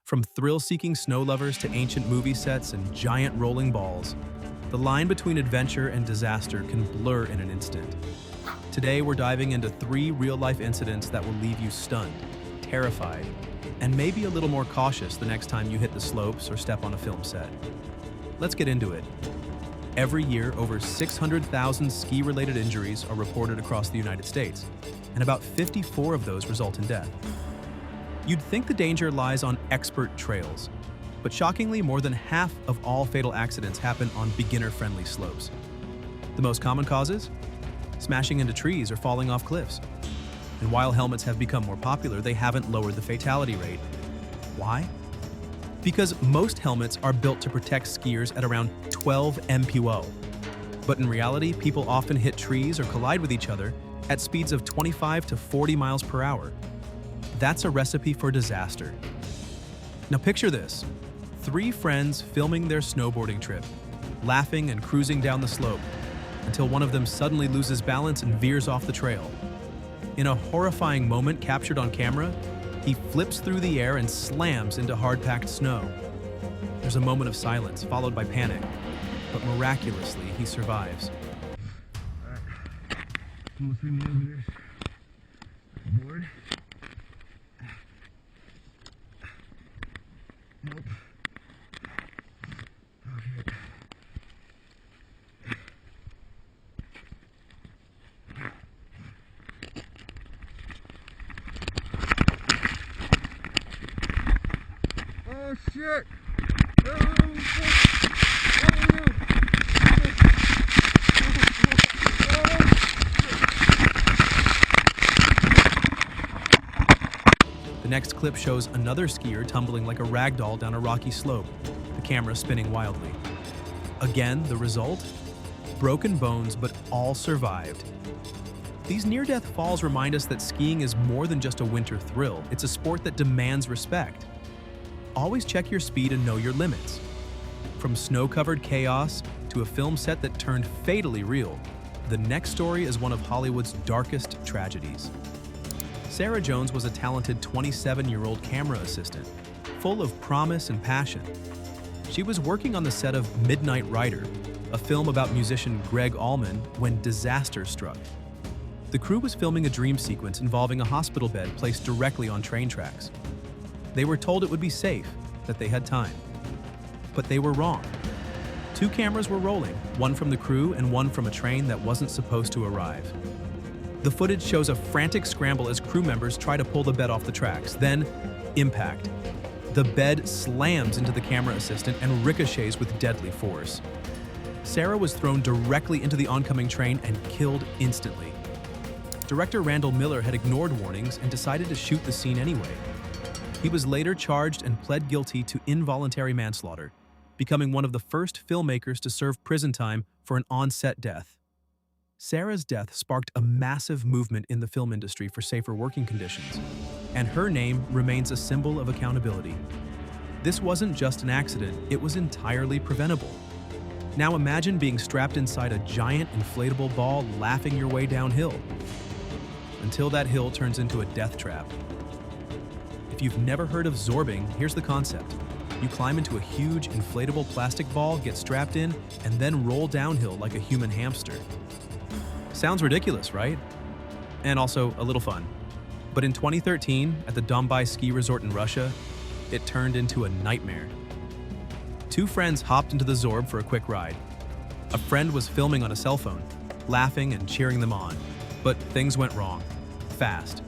From thrill-seeking snow lovers to ancient movie sets and giant rolling balls, the line between adventure and disaster can blur in an instant. Today, we're diving into 3 real-life incidents that will leave you stunned, terrified, and maybe a little more cautious the next time you hit the slopes or step on a film set. Let's get into it. Every year, over 600,000 ski-related injuries are reported across the United States, and about 54 of those result in death. You'd think the danger lies on expert trails, but shockingly, more than half of all fatal accidents happen on beginner-friendly slopes. The most common causes? Smashing into trees or falling off cliffs. And while helmets have become more popular, they haven't lowered the fatality rate. Why? Because most helmets are built to protect skiers at around 12 mph. But in reality, people often hit trees or collide with each other at speeds of 25 to 40 miles per hour. That's a recipe for disaster. Now picture this: 3 friends filming their snowboarding trip, laughing and cruising down the slope, until one of them suddenly loses balance and veers off the trail. In a horrifying moment captured on camera, he flips through the air and slams into hard-packed snow. There's a moment of silence, followed by panic, but miraculously, he survives. All right, almost 3 millimeters. Board. Nope. Okay. Oh shit! The next clip shows another skier tumbling like a rag doll down a rocky slope, the camera spinning wildly. Again, the result? Broken bones, but all survived. These near-death falls remind us that skiing is more than just a winter thrill. It's a sport that demands respect. Always check your speed and know your limits. From snow-covered chaos to a film set that turned fatally real, the next story is one of Hollywood's darkest tragedies. Sarah Jones was a talented 27-year-old camera assistant, full of promise and passion. She was working on the set of Midnight Rider, a film about musician Greg Allman, when disaster struck. The crew was filming a dream sequence involving a hospital bed placed directly on train tracks. They were told it would be safe, that they had time. But they were wrong. 2 cameras were rolling, one from the crew and one from a train that wasn't supposed to arrive. The footage shows a frantic scramble as crew members try to pull the bed off the tracks. Then, impact. The bed slams into the camera assistant and ricochets with deadly force. Sarah was thrown directly into the oncoming train and killed instantly. Director Randall Miller had ignored warnings and decided to shoot the scene anyway. He was later charged and pled guilty to involuntary manslaughter, becoming one of the first filmmakers to serve prison time for an on-set death. Sarah's death sparked a massive movement in the film industry for safer working conditions, and her name remains a symbol of accountability. This wasn't just an accident, it was entirely preventable. Now imagine being strapped inside a giant inflatable ball laughing your way downhill, until that hill turns into a death trap. If you've never heard of zorbing, here's the concept. You climb into a huge inflatable plastic ball, get strapped in, and then roll downhill like a human hamster. Sounds ridiculous, right? And also a little fun. But in 2013, at the Dombai ski resort in Russia, it turned into a nightmare. 2 friends hopped into the Zorb for a quick ride. A friend was filming on a cell phone, laughing and cheering them on. But things went wrong. Fast.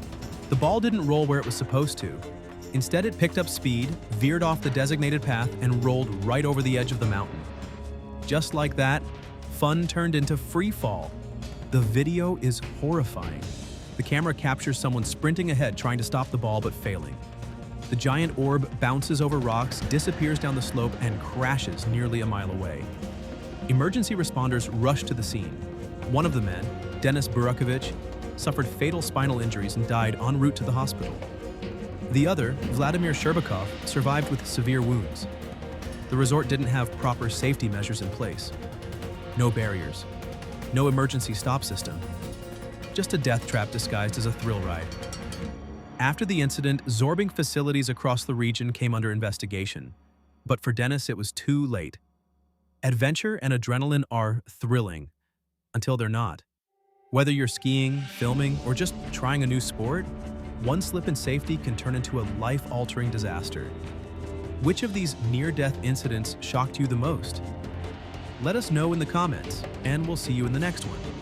The ball didn't roll where it was supposed to. Instead, it picked up speed, veered off the designated path, and rolled right over the edge of the mountain. Just like that, fun turned into free fall. The video is horrifying. The camera captures someone sprinting ahead trying to stop the ball but failing. The giant orb bounces over rocks, disappears down the slope, and crashes nearly a mile away. Emergency responders rushed to the scene. One of the men, Denis Burakovich, suffered fatal spinal injuries and died en route to the hospital. The other, Vladimir Sherbakov, survived with severe wounds. The resort didn't have proper safety measures in place. No barriers. No emergency stop system. Just a death trap disguised as a thrill ride. After the incident, zorbing facilities across the region came under investigation. But for Dennis, it was too late. Adventure and adrenaline are thrilling, until they're not. Whether you're skiing, filming, or just trying a new sport, one slip in safety can turn into a life-altering disaster. Which of these near-death incidents shocked you the most? Let us know in the comments, and we'll see you in the next one.